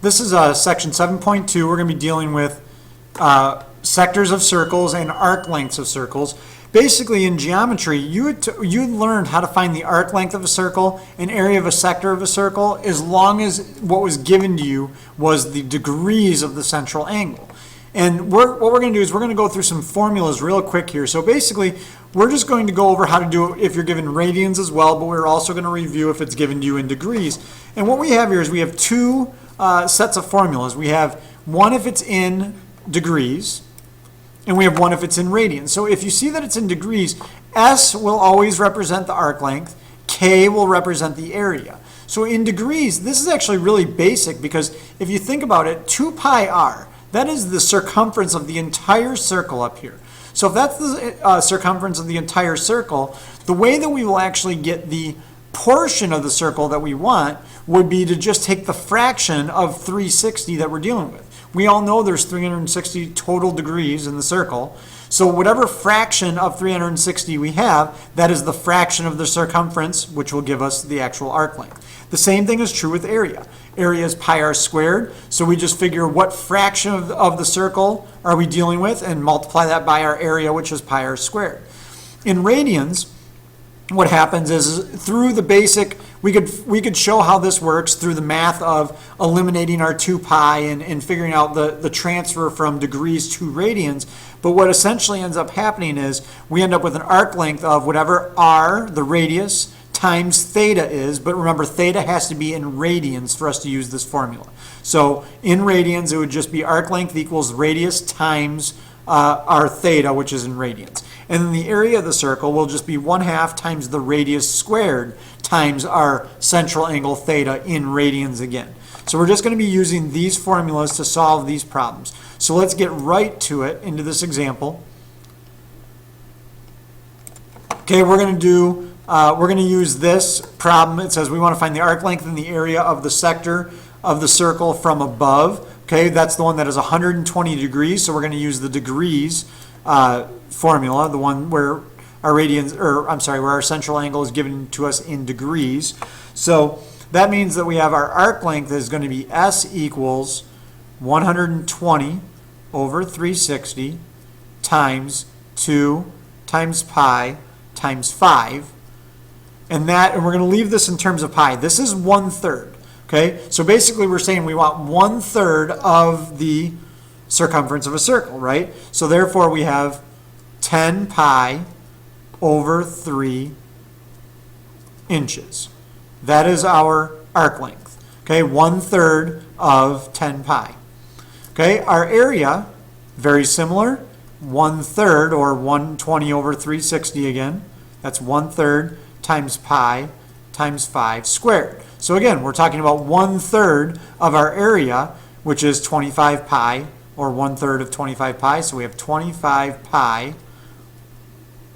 This is section 7.2. We're going to be dealing with sectors of circles and arc lengths of circles. Basically, in geometry, you learned how to find the arc length of a circle, an area of a sector of a circle, as long as what was given to you was the degrees of the central angle. And what we're going to do is we're going to go through some formulas real quick here. So basically, we're just going to go over how to do it if you're given radians as well, but we're also going to review if it's given to you in degrees. And what we have here is we have two sets of formulas. We have one if it's in degrees, and we have one if it's in radians. So if you see that it's in degrees, S will always represent the arc length, K will represent the area. So in degrees, this is actually really basic because if you think about it, 2 pi r, that is the circumference of the entire circle up here. So if that's the circumference of the entire circle, the way that we will actually get the portion of the circle that we want would be to just take the fraction of 360 that we're dealing with. We all know there's 360 total degrees in the circle. So whatever fraction of 360 we have, that is the fraction of the circumference, which will give us the actual arc length. The same thing is true with area. Area is pi r squared, so we just figure what fraction of the circle are we dealing with and multiply that by our area, which is pi r squared. In radians, what happens is through the basic, we could show how this works through the math of eliminating our 2 pi and figuring out the transfer from degrees to radians. But what essentially ends up happening is we end up with an arc length of whatever r, the radius, times theta is, but remember theta has to be in radians for us to use this formula. So in radians, it would just be arc length equals radius times our theta, which is in radians. And then the area of the circle will just be 1/2 times the radius squared times our central angle theta in radians again. So we're just going to be using these formulas to solve these problems. So let's get right to it into this example. Okay, we're going to use this problem. It says we want to find the arc length and the area of the sector of the circle from above. Okay, that's the one that is 120 degrees, so we're going to use the degrees formula, the one where our radians, or I'm sorry, where our central angle is given to us in degrees. So that means that we have our arc length is going to be S equals 120 over 360 times 2 times pi times 5. And we're going to leave this in terms of pi. This is 1/3. Okay, so basically we're saying we want 1/3 of the circumference of a circle, right? So therefore we have 10 pi over 3 inches. That is our arc length. Okay, 1/3 of 10 pi. Okay, our area, very similar, 1/3 or 120 over 360 again. That's 1/3 times pi times 5 squared. So again, we're talking about 1/3 of our area, which is 25 pi, or 1/3 of 25 pi. So we have 25 pi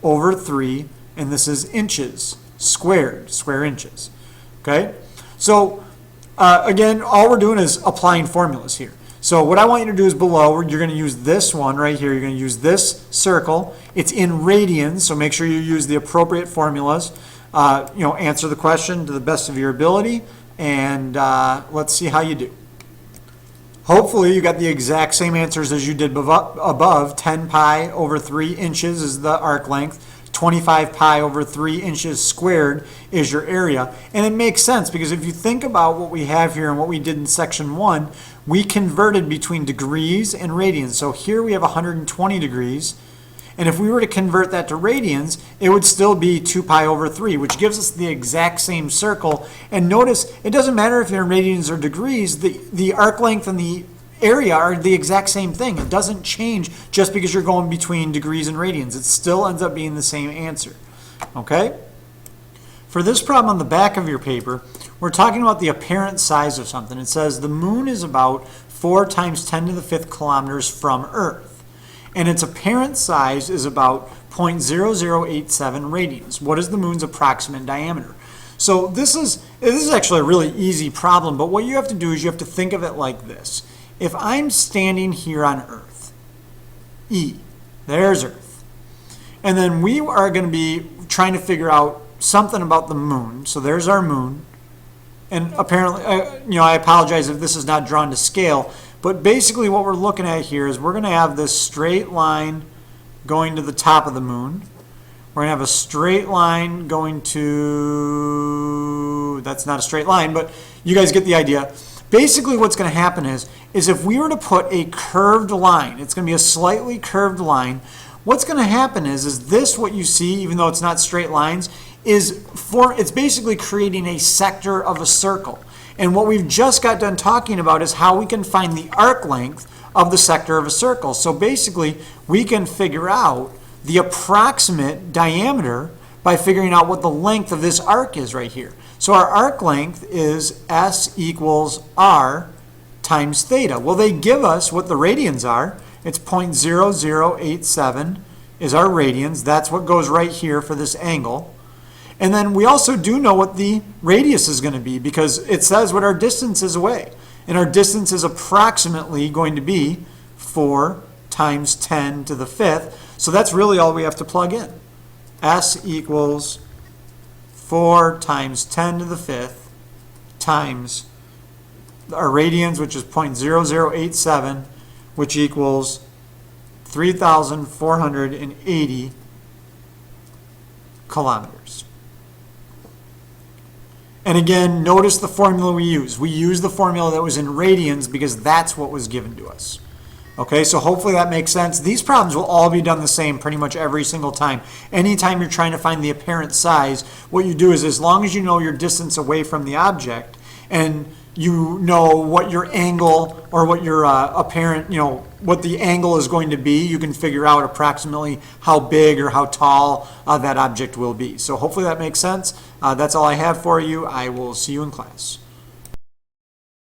over 3, and this is inches squared, square inches. Okay? So again, all we're doing is applying formulas here. So what I want you to do is below, you're going to use this one right here. You're going to use this circle. It's in radians, so make sure you use the appropriate formulas. Answer the question to the best of your ability, and let's see how you do. Hopefully you got the exact same answers as you did above. 10 pi over 3 inches is the arc length. 25 pi over 3 inches squared is your area. And it makes sense because if you think about what we have here and what we did in section 1, we converted between degrees and radians. So here we have 120 degrees. And if we were to convert that to radians, it would still be 2 pi over 3, which gives us the exact same circle. And notice, it doesn't matter if you're in radians or degrees, the arc length and the area are the exact same thing. It doesn't change just because you're going between degrees and radians. It still ends up being the same answer. Okay? For this problem on the back of your paper, we're talking about the apparent size of something. It says the moon is about 4 times 10 to the 5th kilometers from Earth. And its apparent size is about 0.0087 radians. What is the moon's approximate diameter? So this is actually a really easy problem, but what you have to do is you have to think of it like this. If I'm standing here on Earth, E, there's Earth, and then we are going to be trying to figure out something about the moon. So there's our moon, And apparently, I apologize if this is not drawn to scale, but basically what we're looking at here is we're going to have this straight line going to the top of the moon. We're going to have a straight line going to, that's not a straight line, but you guys get the idea. Basically what's going to happen is if we were to put a curved line, it's going to be a slightly curved line, what's going to happen is this, what you see, even though it's not straight lines, it's basically creating a sector of a circle. And what we've just got done talking about is how we can find the arc length of the sector of a circle. So basically, we can figure out the approximate diameter by figuring out what the length of this arc is right here. So our arc length is S equals R times theta. Well, they give us what the radians are. It's 0.0087 is our radians. That's what goes right here for this angle. And then we also do know what the radius is going to be because it says what our distance is away. And our distance is approximately going to be 4 times 10 to the 5th. So that's really all we have to plug in. S equals 4 times 10 to the 5th times our radians, which is 0.0087, which equals 3,480 kilometers. And again, notice the formula we use. We use the formula that was in radians because that's what was given to us. Okay, so hopefully that makes sense. These problems will all be done the same pretty much every single time. Anytime you're trying to find the apparent size, what you do is as long as you know your distance away from the object and you know what your angle or what your apparent, what the angle is going to be, you can figure out approximately how big or how tall that object will be. So hopefully that makes sense. That's all I have for you. I will see you in class.